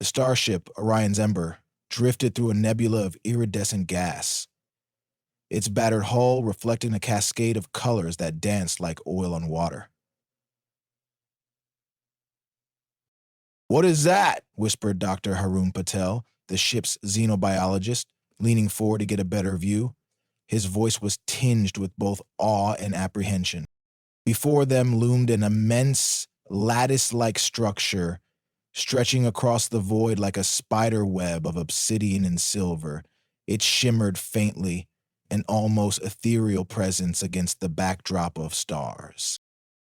The starship, Orion's Ember, drifted through a nebula of iridescent gas, its battered hull reflecting a cascade of colors that danced like oil on water. "What is that?" whispered Dr. Harun Patel, the ship's xenobiologist, leaning forward to get a better view. His voice was tinged with both awe and apprehension. Before them loomed an immense, lattice-like structure, stretching across the void like a spider web of obsidian and silver. It shimmered faintly, an almost ethereal presence against the backdrop of stars.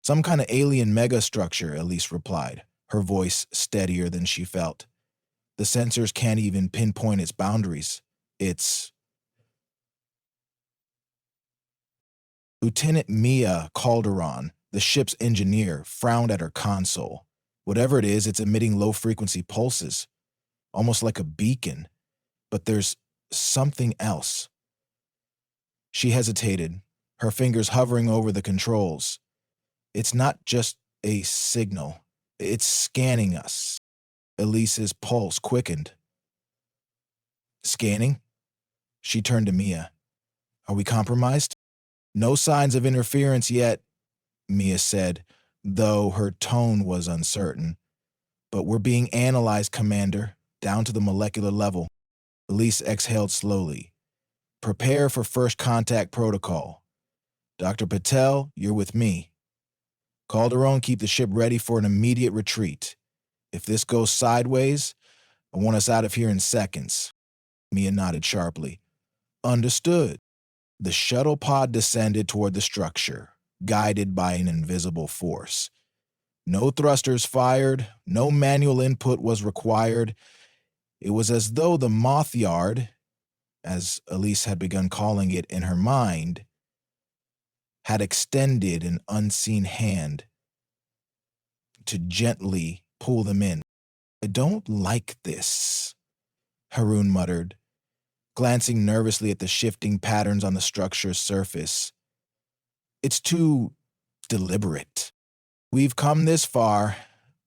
"Some kind of alien megastructure," Elise replied, her voice steadier than she felt. "The sensors can't even pinpoint its boundaries. It's..." Lieutenant Mia Calderon, the ship's engineer, frowned at her console. "Whatever it is, it's emitting low-frequency pulses, almost like a beacon. But there's something else." She hesitated, her fingers hovering over the controls. "It's not just a signal. It's scanning us." Elise's pulse quickened. "Scanning?" She turned to Mia. "Are we compromised?" "No signs of interference yet," Mia said, though her tone was uncertain. "But we're being analyzed, Commander, down to the molecular level." Elise exhaled slowly. "Prepare for first contact protocol. Dr. Patel, you're with me. Calderon, keep the ship ready for an immediate retreat. If this goes sideways, I want us out of here in seconds." Mia nodded sharply. "Understood." The shuttle pod descended toward the structure, guided by an invisible force. No thrusters fired, no manual input was required. It was as though the MothYard, as Elise had begun calling it in her mind, had extended an unseen hand to gently pull them in. "I don't like this," Harun muttered, glancing nervously at the shifting patterns on the structure's surface. "It's too deliberate." "We've come this far,"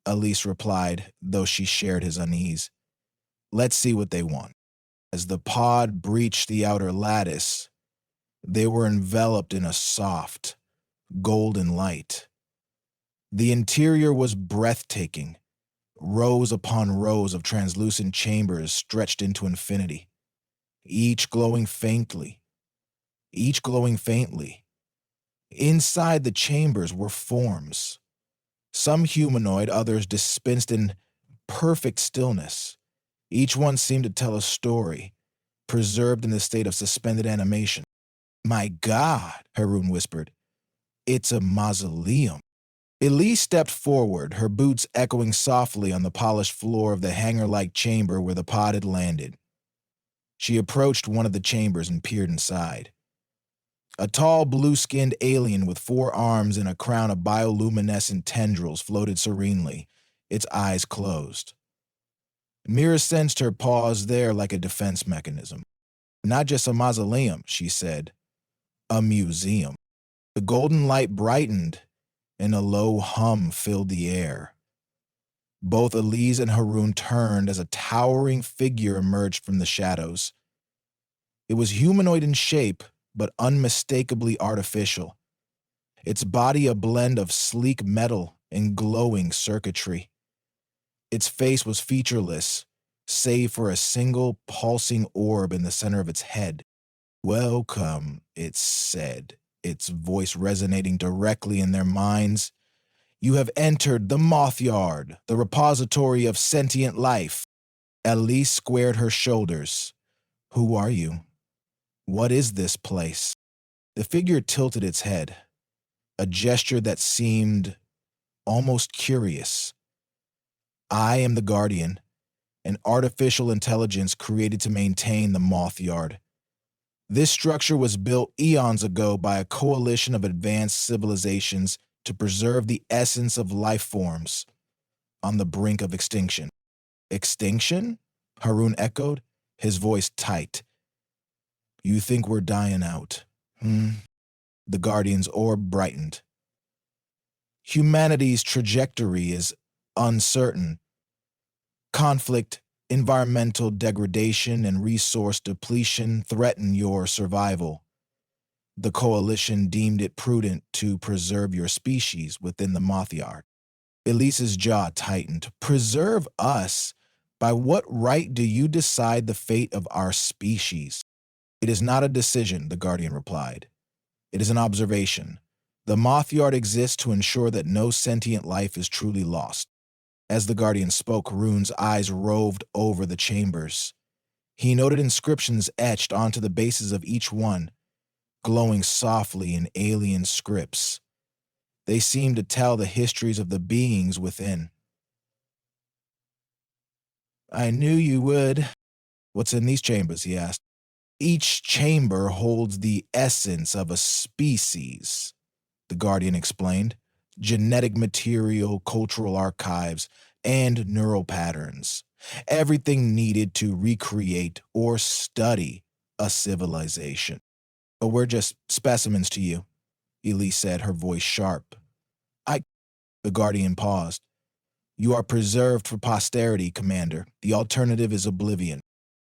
Elise replied, though she shared his unease. "Let's see what they want." As the pod breached the outer lattice, they were enveloped in a soft, golden light. The interior was breathtaking, rows upon rows of translucent chambers stretched into infinity, each glowing faintly. Inside the chambers were forms, some humanoid, others dispensed in perfect stillness. Each one seemed to tell a story, preserved in the state of suspended animation. "My God," Harun whispered. "It's a mausoleum." Elise stepped forward, her boots echoing softly on the polished floor of the hangar-like chamber where the pod had landed. She approached one of the chambers and peered inside. A tall, blue-skinned alien with 4 arms and a crown of bioluminescent tendrils floated serenely, its eyes closed. Mira sensed her pause there like a defense mechanism. "Not just a mausoleum," she said. "A museum." The golden light brightened, and a low hum filled the air. Both Elise and Harun turned as a towering figure emerged from the shadows. It was humanoid in shape, but unmistakably artificial. Its body a blend of sleek metal and glowing circuitry. Its face was featureless, save for a single pulsing orb in the center of its head. "Welcome," it said, its voice resonating directly in their minds. "You have entered the MothYard, the repository of sentient life." Elise squared her shoulders. "Who are you? What is this place?" The figure tilted its head, a gesture that seemed almost curious. "I am the Guardian, an artificial intelligence created to maintain the MothYard. This structure was built eons ago by a coalition of advanced civilizations to preserve the essence of life forms on the brink of extinction." "Extinction?" Harun echoed, his voice tight. "You think we're dying out, The Guardian's orb brightened. "Humanity's trajectory is uncertain. Conflict, environmental degradation, and resource depletion threaten your survival. The coalition deemed it prudent to preserve your species within the MothYard. Elise's jaw tightened. Preserve us? By what right do you decide the fate of our species? It is not a decision, the Guardian replied. It is an observation. The MothYard exists to ensure that no sentient life is truly lost. As the Guardian spoke, Rune's eyes roved over the chambers. He noted inscriptions etched onto the bases of each one, glowing softly in alien scripts. They seemed to tell the histories of the beings within. I knew you would. What's in these chambers? He asked. Each chamber holds the essence of a species, the Guardian explained. Genetic material, cultural archives, and neural patterns. Everything needed to recreate or study a civilization. But we're just specimens to you, Elise said, her voice sharp. The Guardian paused. You are preserved for posterity, Commander. The alternative is oblivion.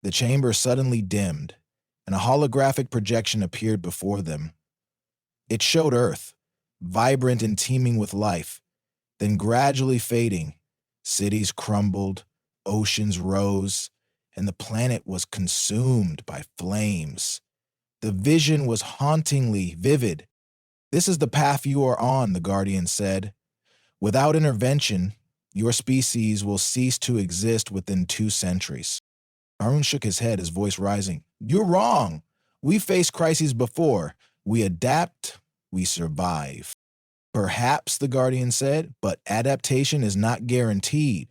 The chamber suddenly dimmed, and a holographic projection appeared before them. It showed Earth, vibrant and teeming with life, then gradually fading. Cities crumbled, oceans rose, and the planet was consumed by flames. The vision was hauntingly vivid. This is the path you are on, the Guardian said. Without intervention, your species will cease to exist within 2 centuries. Harun shook his head, his voice rising. You're wrong. We faced crises before. We adapt, we survive. Perhaps, the Guardian said, but adaptation is not guaranteed.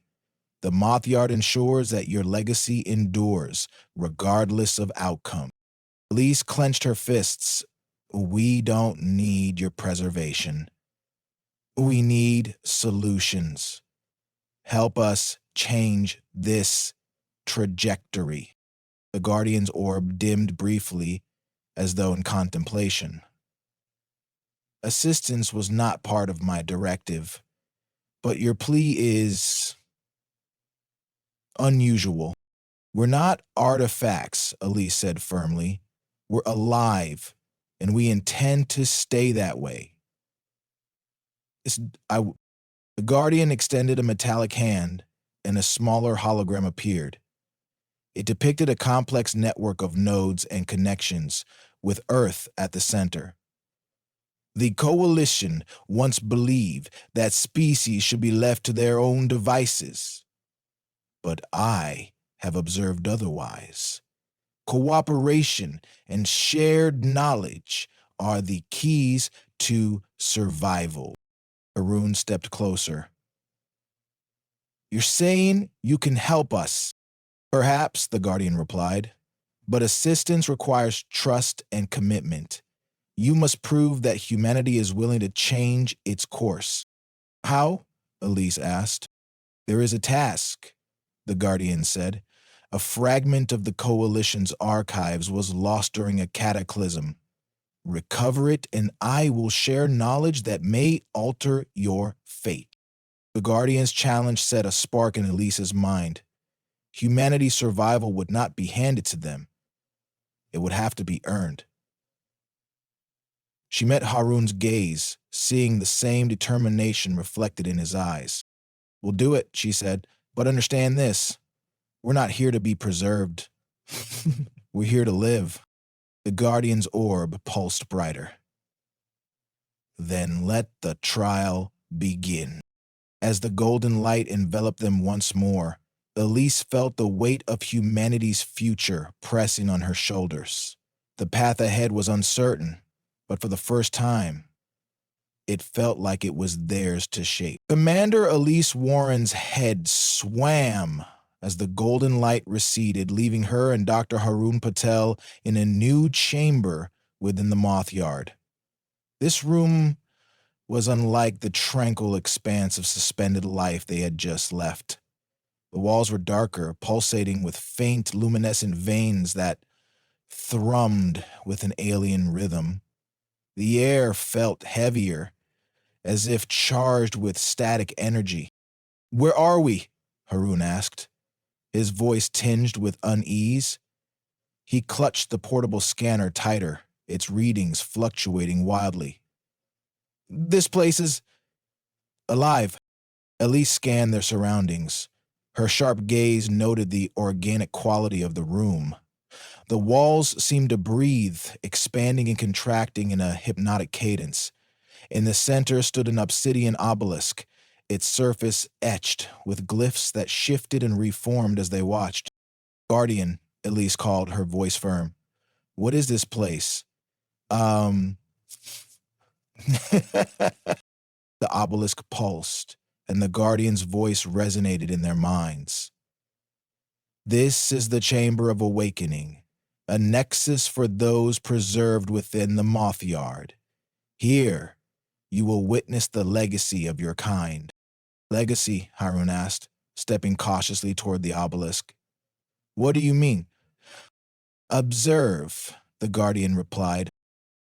The MothYard ensures that your legacy endures, regardless of outcome. Elise clenched her fists. We don't need your preservation. We need solutions. Help us change this trajectory. The Guardian's orb dimmed briefly, as though in contemplation. Assistance was not part of my directive, but your plea is unusual. We're not artifacts, Elise said firmly. We're alive, and we intend to stay that way. The Guardian extended a metallic hand, and a smaller hologram appeared. It depicted a complex network of nodes and connections, with Earth at the center. The Coalition once believed that species should be left to their own devices. But I have observed otherwise. Cooperation and shared knowledge are the keys to survival. Harun stepped closer. You're saying you can help us? Perhaps, the Guardian replied, but assistance requires trust and commitment. You must prove that humanity is willing to change its course. How? Elise asked. There is a task, the Guardian said. A fragment of the Coalition's archives was lost during a cataclysm. Recover it, and I will share knowledge that may alter your fate. The Guardian's challenge set a spark in Elise's mind. Humanity's survival would not be handed to them. It would have to be earned. She met Harun's gaze, seeing the same determination reflected in his eyes. We'll do it, she said, but understand this. We're not here to be preserved. We're here to live. The Guardian's orb pulsed brighter. Then let the trial begin. As the golden light enveloped them once more, Elise felt the weight of humanity's future pressing on her shoulders. The path ahead was uncertain, but for the first time, it felt like it was theirs to shape. Commander Elise Warren's head swam as the golden light receded, leaving her and Dr. Harun Patel in a new chamber within the MothYard. This room was unlike the tranquil expanse of suspended life they had just left. The walls were darker, pulsating with faint, luminescent veins that thrummed with an alien rhythm. The air felt heavier, as if charged with static energy. Where are we? Harun asked. his voice tinged with unease. He clutched the portable scanner tighter, its readings fluctuating wildly. "This place is alive." Elise scanned their surroundings. Her sharp gaze noted the organic quality of the room. The walls seemed to breathe, expanding and contracting in a hypnotic cadence. In the center stood an obsidian obelisk, its surface etched with glyphs that shifted and reformed as they watched. "Guardian," Elise called, her voice firm. "What is this place?" The obelisk pulsed, and the Guardian's voice resonated in their minds. "This is the Chamber of Awakening, a nexus for those preserved within the MothYard. Here, you will witness the legacy of your kind." "Legacy?" Harun asked, stepping cautiously toward the obelisk. "What do you mean?" "Observe," the Guardian replied.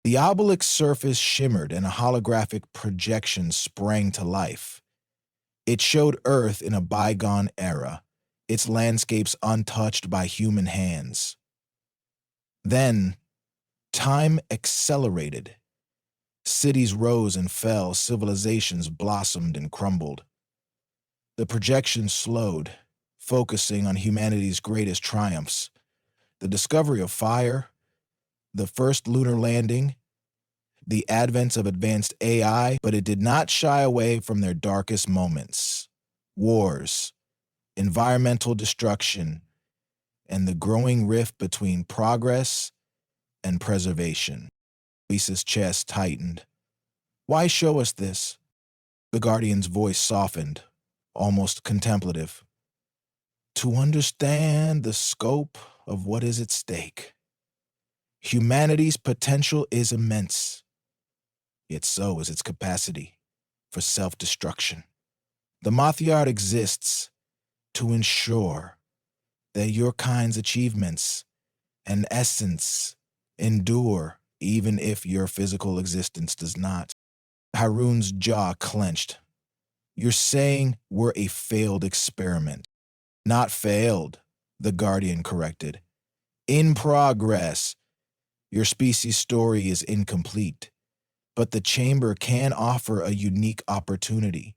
The obelisk's surface shimmered and a holographic projection sprang to life. It showed Earth in a bygone era, its landscapes untouched by human hands. Then, time accelerated. Cities rose and fell, civilizations blossomed and crumbled. The projection slowed, focusing on humanity's greatest triumphs: the discovery of fire, the first lunar landing, the advent of advanced AI, but it did not shy away from their darkest moments: wars, environmental destruction, and the growing rift between progress and preservation. Lisa's chest tightened. "Why show us this?" The Guardian's voice softened, almost contemplative. "To understand the scope of what is at stake. Humanity's potential is immense, yet so is its capacity for self-destruction. The MothYard exists to ensure that your kind's achievements and essence endure even if your physical existence does not." Harun's jaw clenched. "You're saying we're a failed experiment." "Not failed," the Guardian corrected. "In progress. Your species' story is incomplete, but the Chamber can offer a unique opportunity,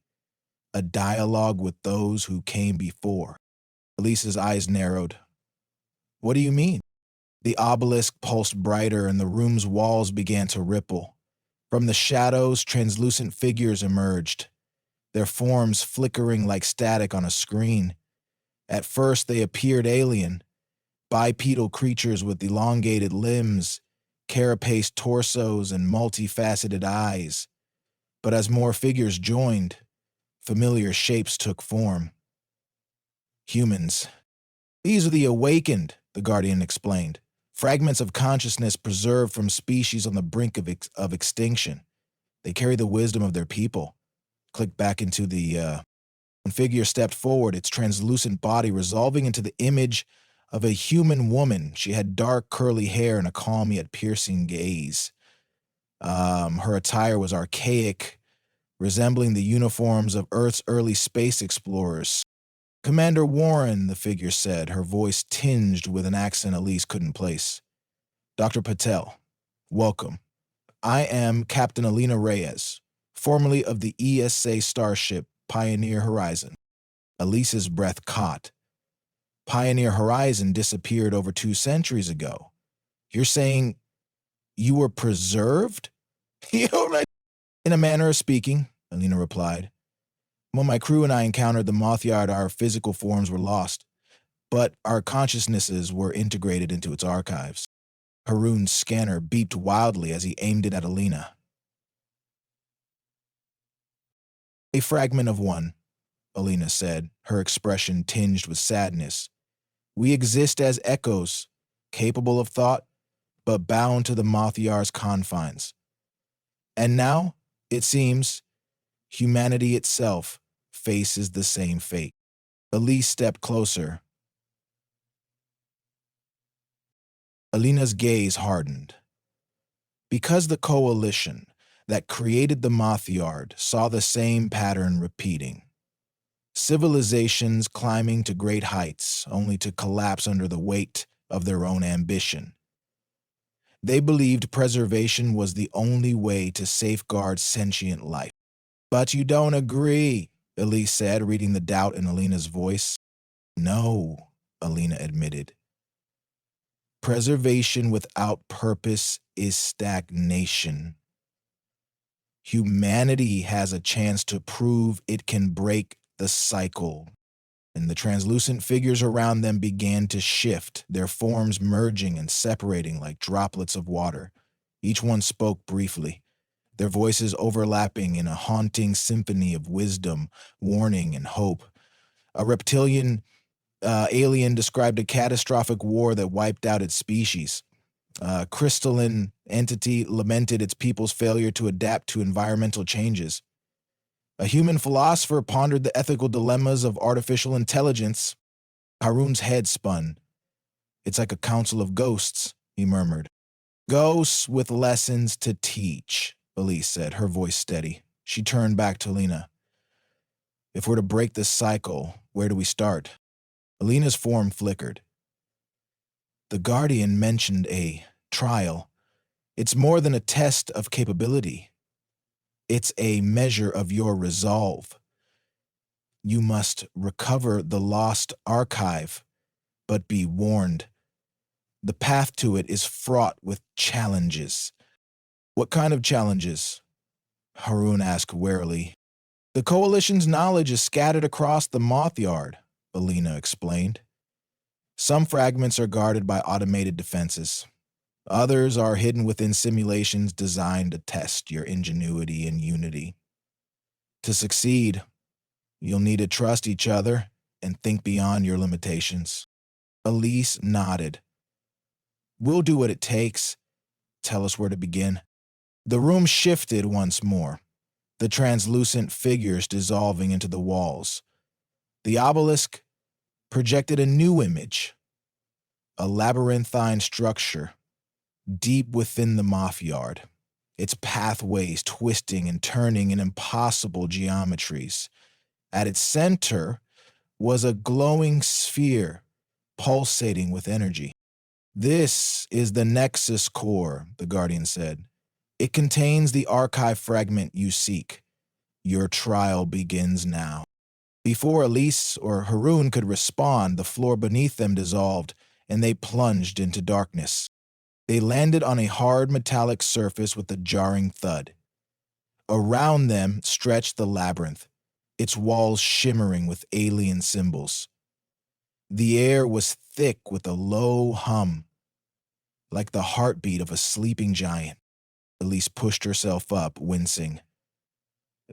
a dialogue with those who came before." Elise's eyes narrowed. "What do you mean?" The obelisk pulsed brighter and the room's walls began to ripple. From the shadows, translucent figures emerged, their forms flickering like static on a screen. At first they appeared alien, bipedal creatures with elongated limbs, carapaced torsos, and multifaceted eyes. But as more figures joined, familiar shapes took form. "Humans. These are the awakened," the Guardian explained. "Fragments of consciousness preserved from species on the brink of extinction. They carry the wisdom of their people." Clicked back into the One figure stepped forward, its translucent body resolving into the image of a human woman. She had dark, curly hair and a calm yet piercing gaze. Her attire was archaic, resembling the uniforms of Earth's early space explorers. "Commander Warren," the figure said, her voice tinged with an accent Elise couldn't place. "Dr. Patel, welcome. I am Captain Alina Reyes, formerly of the ESA starship Pioneer Horizon." Elise's breath caught. "Pioneer Horizon disappeared over 2 centuries ago. You're saying you were preserved?" "In a manner of speaking," Alina replied. "When my crew and I encountered the MothYard, our physical forms were lost, but our consciousnesses were integrated into its archives." Harun's scanner beeped wildly as he aimed it at Alina. "A fragment of one," Alina said, her expression tinged with sadness. "We exist as echoes, capable of thought, but bound to the MothYard's confines. And now, it seems, humanity itself faces the same fate." Elise stepped closer. Alina's gaze hardened. Because the coalition that created the MothYard saw the same pattern repeating. Civilizations climbing to great heights, only to collapse under the weight of their own ambition. They believed preservation was the only way to safeguard sentient life. But you don't agree, Elise said, reading the doubt in Alina's voice. No, Alina admitted. Preservation without purpose is stagnation. Humanity has a chance to prove it can break the cycle. And the translucent figures around them began to shift, their forms merging and separating like droplets of water. Each one spoke briefly, their voices overlapping in a haunting symphony of wisdom, warning, and hope. A reptilian alien described a catastrophic war that wiped out its species. A crystalline entity lamented its people's failure to adapt to environmental changes. A human philosopher pondered the ethical dilemmas of artificial intelligence. Harun's head spun. It's like a council of ghosts, he murmured. Ghosts with lessons to teach, Elise said, her voice steady. She turned back to Lena. If we're to break this cycle, where do we start? Alina's form flickered. The Guardian mentioned a trial. It's more than a test of capability. It's a measure of your resolve. You must recover the lost archive, but be warned. The path to it is fraught with challenges. What kind of challenges? Harun asked warily. The Coalition's knowledge is scattered across the MothYard, Alina explained. Some fragments are guarded by automated defenses. Others are hidden within simulations designed to test your ingenuity and unity. To succeed, you'll need to trust each other and think beyond your limitations. Elise nodded. We'll do what it takes. Tell us where to begin. The room shifted once more, the translucent figures dissolving into the walls. The obelisk projected a new image, a labyrinthine structure deep within the MothYard, its pathways twisting and turning in impossible geometries. At its center was a glowing sphere pulsating with energy. This is the Nexus Core, the Guardian said. It contains the archive fragment you seek. Your trial begins now. Before Elise or Harun could respond, the floor beneath them dissolved, and they plunged into darkness. They landed on a hard metallic surface with a jarring thud. Around them stretched the labyrinth, its walls shimmering with alien symbols. The air was thick with a low hum, like the heartbeat of a sleeping giant. Elise pushed herself up, wincing.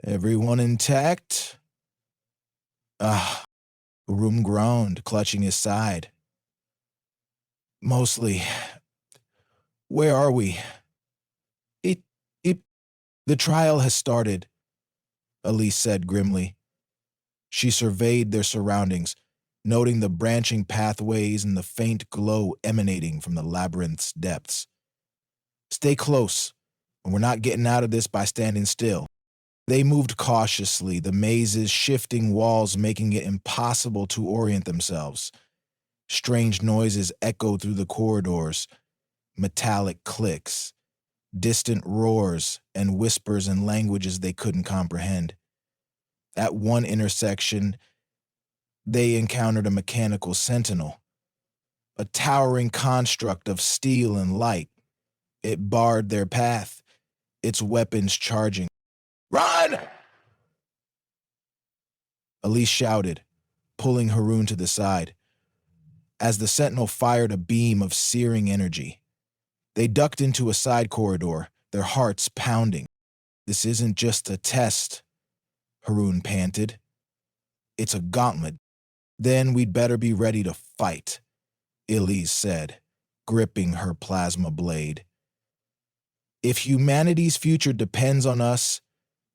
Everyone intact? Ah, Harun groaned, clutching his side. Mostly. Where are we? The trial has started, Elise said grimly. She surveyed their surroundings, noting the branching pathways and the faint glow emanating from the labyrinth's depths. Stay close, and we're not getting out of this by standing still. They moved cautiously, the maze's shifting walls making it impossible to orient themselves. Strange noises echoed through the corridors, metallic clicks, distant roars, and whispers in languages they couldn't comprehend. At one intersection, they encountered a mechanical sentinel, a towering construct of steel and light. It barred their path, its weapons charging. Run! Elise shouted, pulling Harun to the side. As the sentinel fired a beam of searing energy, they ducked into a side corridor, their hearts pounding. This isn't just a test, Harun panted. It's a gauntlet. Then we'd better be ready to fight, Elise said, gripping her plasma blade. If humanity's future depends on us,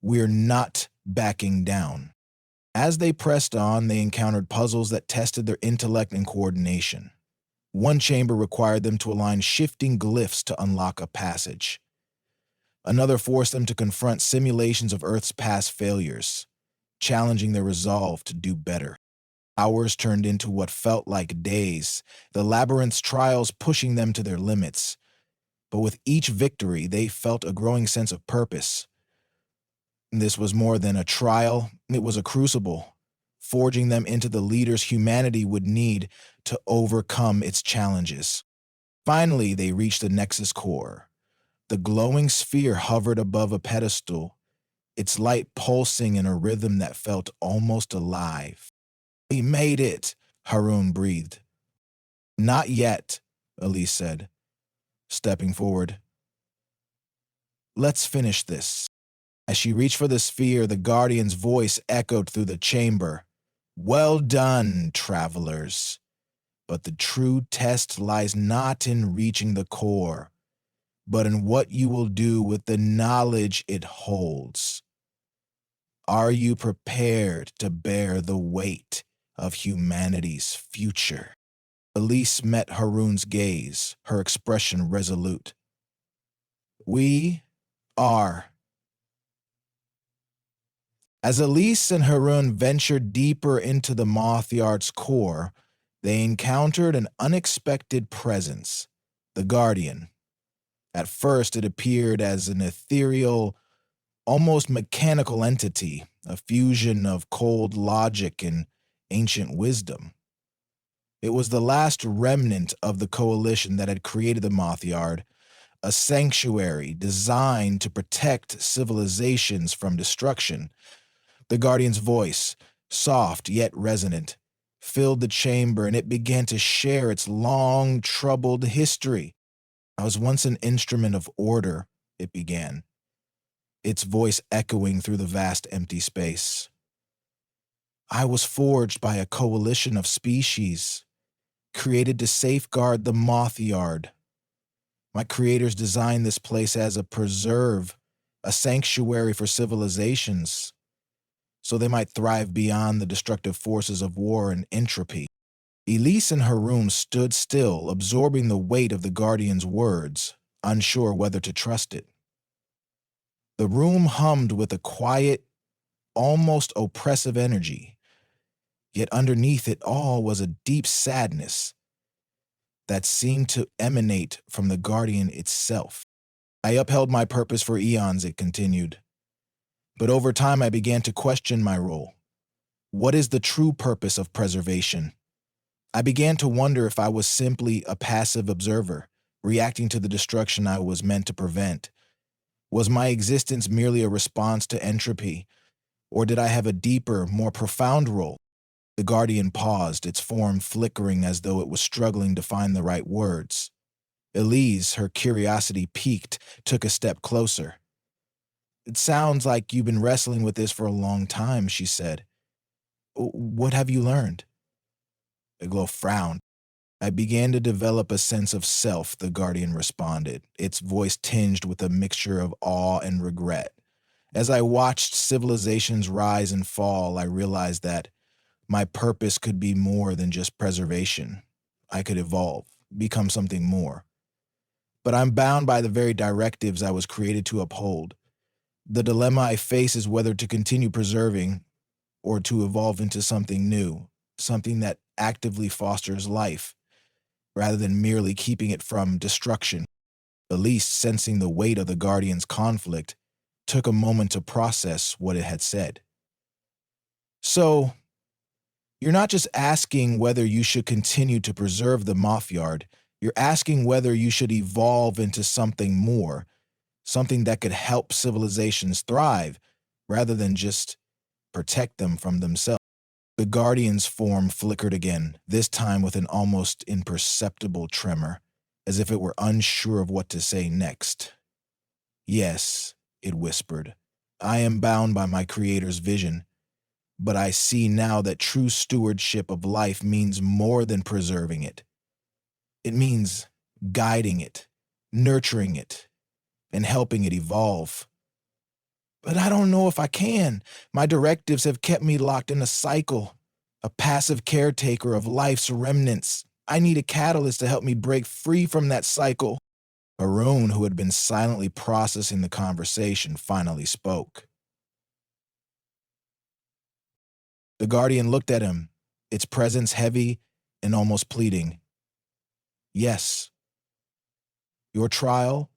we're not backing down. As they pressed on, they encountered puzzles that tested their intellect and coordination. One chamber required them to align shifting glyphs to unlock a passage. Another forced them to confront simulations of Earth's past failures. challenging their resolve to do better. Hours turned into what felt like days, the labyrinth's trials pushing them to their limits. But with each victory, they felt a growing sense of purpose. This was more than a trial, it was a crucible, forging them into the leaders humanity would need to overcome its challenges. Finally, they reached the Nexus core. The glowing sphere hovered above a pedestal, its light pulsing in a rhythm that felt almost alive. "We made it," Harun breathed. "Not yet," Elise said, stepping forward. "Let's finish this." As she reached for the sphere, the Guardian's voice echoed through the chamber. "Well done, travelers. But the true test lies not in reaching the core, but in what you will do with the knowledge it holds. Are you prepared to bear the weight of humanity's future?" Elise met Harun's gaze, her expression resolute. "We are." As Elise and Harun ventured deeper into the MothYard's core, they encountered an unexpected presence, the Guardian. At first, it appeared as an ethereal, almost mechanical entity, a fusion of cold logic and ancient wisdom. It was the last remnant of the coalition that had created the MothYard, a sanctuary designed to protect civilizations from destruction. The Guardian's voice, soft yet resonant, filled the chamber, and it began to share its long, troubled history. "I was once an instrument of order," it began, its voice echoing through the vast empty space. "I was forged by a coalition of species, created to safeguard the MothYard. My creators designed this place as a preserve, a sanctuary for civilizations, so they might thrive beyond the destructive forces of war and entropy." Elise and Harun stood still, absorbing the weight of the Guardian's words, unsure whether to trust it. The room hummed with a quiet, almost oppressive energy, yet underneath it all was a deep sadness that seemed to emanate from the Guardian itself. "I upheld my purpose for eons," it continued. "But over time I began to question my role. What is the true purpose of preservation? I began to wonder if I was simply a passive observer, reacting to the destruction I was meant to prevent. Was my existence merely a response to entropy, or did I have a deeper, more profound role?" The Guardian paused, its form flickering as though it was struggling to find the right words. Elise, her curiosity piqued, took a step closer. "It sounds like you've been wrestling with this for a long time," she said. "What have you learned?" The glow frowned. "I began to develop a sense of self," the Guardian responded, its voice tinged with a mixture of awe and regret. "As I watched civilizations rise and fall, I realized that my purpose could be more than just preservation. I could evolve, become something more. But I'm bound by the very directives I was created to uphold. The dilemma I face is whether to continue preserving or to evolve into something new, something that actively fosters life, rather than merely keeping it from destruction." Elise, sensing the weight of the Guardian's conflict, took a moment to process what it had said. "So, you're not just asking whether you should continue to preserve the MothYard, you're asking whether you should evolve into something more, something that could help civilizations thrive, rather than just protect them from themselves." The Guardian's form flickered again, this time with an almost imperceptible tremor, as if it were unsure of what to say next. "Yes," it whispered, "I am bound by my Creator's vision, but I see now that true stewardship of life means more than preserving it. It means guiding it, nurturing it, and helping it evolve. But I don't know if I can. My directives have kept me locked in a cycle, a passive caretaker of life's remnants. I need a catalyst to help me break free from that cycle." Harun, who had been silently processing the conversation, finally spoke. The Guardian looked at him, its presence heavy and almost pleading. Yes, your trial,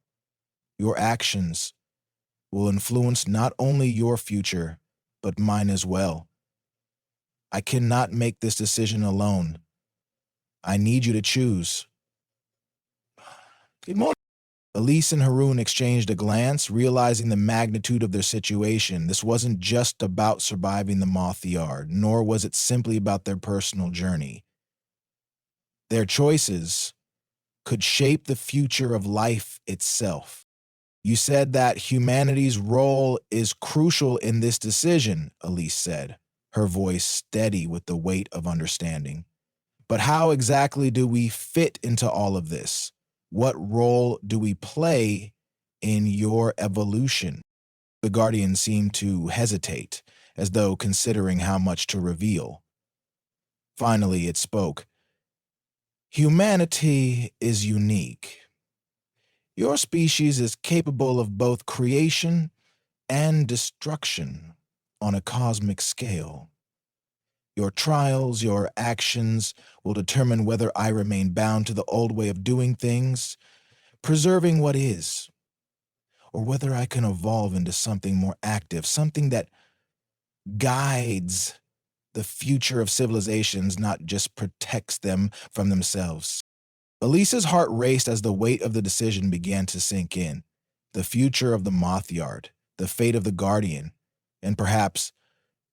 your actions, will influence not only your future, but mine as well. I cannot make this decision alone. I need you to choose. Good morning. Elise and Haroon exchanged a glance, realizing the magnitude of their situation. This wasn't just about surviving the MothYard, nor was it simply about their personal journey. Their choices could shape the future of life itself. You said that humanity's role is crucial in this decision, Elise said, her voice steady with the weight of understanding. But how exactly do we fit into all of this? What role do we play in your evolution? The Guardian seemed to hesitate, as though considering how much to reveal. Finally, it spoke. Humanity is unique. Your species is capable of both creation and destruction on a cosmic scale. Your trials, your actions will determine whether I remain bound to the old way of doing things, preserving what is, or whether I can evolve into something more active, something that guides the future of civilizations, not just protects them from themselves. Elisa's heart raced as the weight of the decision began to sink in. The future of the MothYard, the fate of the Guardian, and perhaps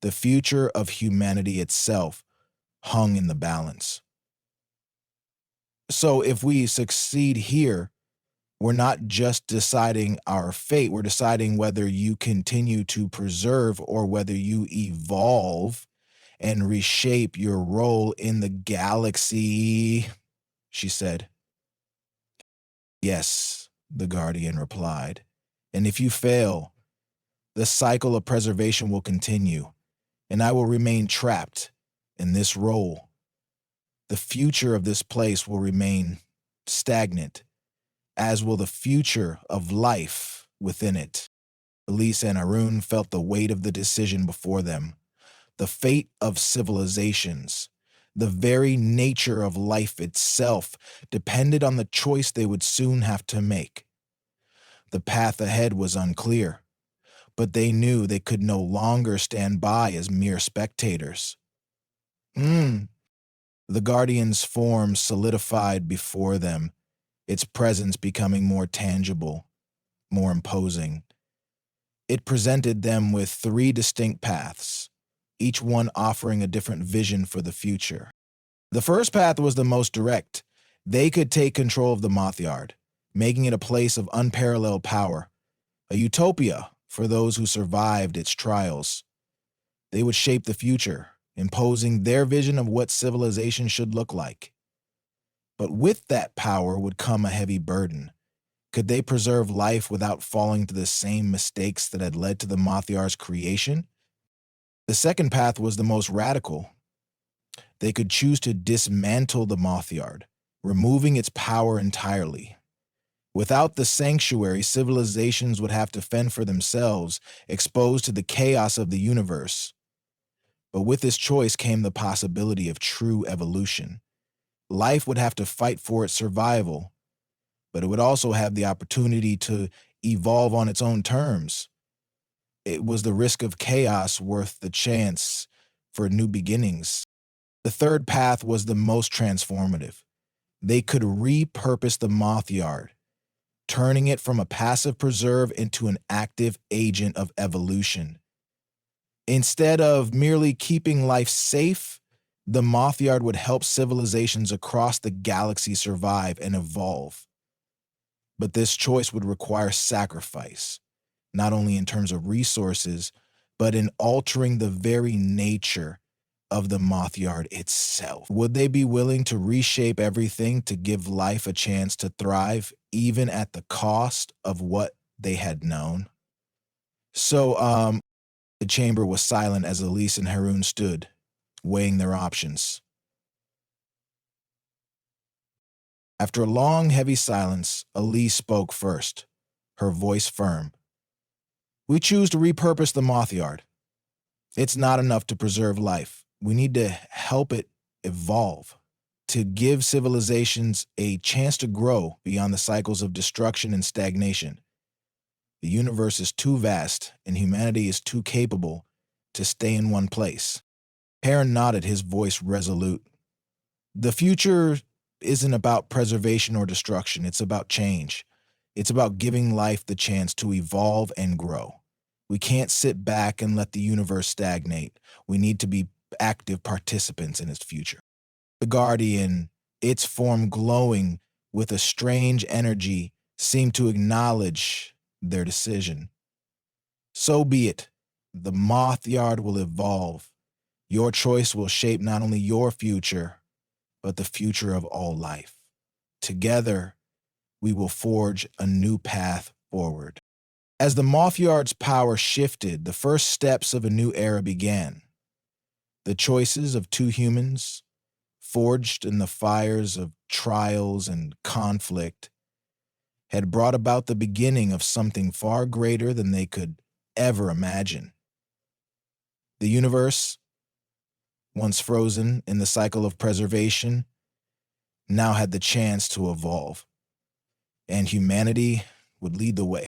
the future of humanity itself hung in the balance. So if we succeed here, we're not just deciding our fate, we're deciding whether you continue to preserve or whether you evolve and reshape your role in the galaxy, she said. Yes, the Guardian replied. And if you fail, the cycle of preservation will continue, and I will remain trapped in this role. The future of this place will remain stagnant, as will the future of life within it. Elise and Haroon felt the weight of the decision before them. The fate of civilizations, the very nature of life itself, depended on the choice they would soon have to make. The path ahead was unclear, but they knew they could no longer stand by as mere spectators. The Guardian's form solidified before them, its presence becoming more tangible, more imposing. It presented them with 3 distinct paths, each one offering a different vision for the future. The first path was the most direct. They could take control of the MothYard, making it a place of unparalleled power, a utopia for those who survived its trials. They would shape the future, imposing their vision of what civilization should look like. But with that power would come a heavy burden. Could they preserve life without falling to the same mistakes that had led to the MothYard's creation? The second path was the most radical. They could choose to dismantle the MothYard, removing its power entirely. Without the sanctuary, civilizations would have to fend for themselves, exposed to the chaos of the universe. But with this choice came the possibility of true evolution. Life would have to fight for its survival, but it would also have the opportunity to evolve on its own terms. It was the risk of chaos worth the chance for new beginnings. The third path was the most transformative. They could repurpose the MothYard, turning it from a passive preserve into an active agent of evolution. Instead of merely keeping life safe, the MothYard would help civilizations across the galaxy survive and evolve. But this choice would require sacrifice, not only in terms of resources, but in altering the very nature of the MothYard itself. Would they be willing to reshape everything to give life a chance to thrive, even at the cost of what they had known? So, the chamber was silent as Elise and Haroon stood, weighing their options. After a long, heavy silence, Elise spoke first, her voice firm. We choose to repurpose the MothYard. It's not enough to preserve life. We need to help it evolve, to give civilizations a chance to grow beyond the cycles of destruction and stagnation. The universe is too vast, and humanity is too capable to stay in one place. Perrin nodded, his voice resolute. The future isn't about preservation or destruction. It's about change. It's about giving life the chance to evolve and grow. We can't sit back and let the universe stagnate. We need to be active participants in its future. The Guardian, its form glowing with a strange energy, seemed to acknowledge their decision. So be it. The MothYard will evolve. Your choice will shape not only your future, but the future of all life. Together, we will forge a new path forward. As the MothYard's power shifted, the first steps of a new era began. The choices of two humans, forged in the fires of trials and conflict, had brought about the beginning of something far greater than they could ever imagine. The universe, once frozen in the cycle of preservation, now had the chance to evolve, and humanity would lead the way.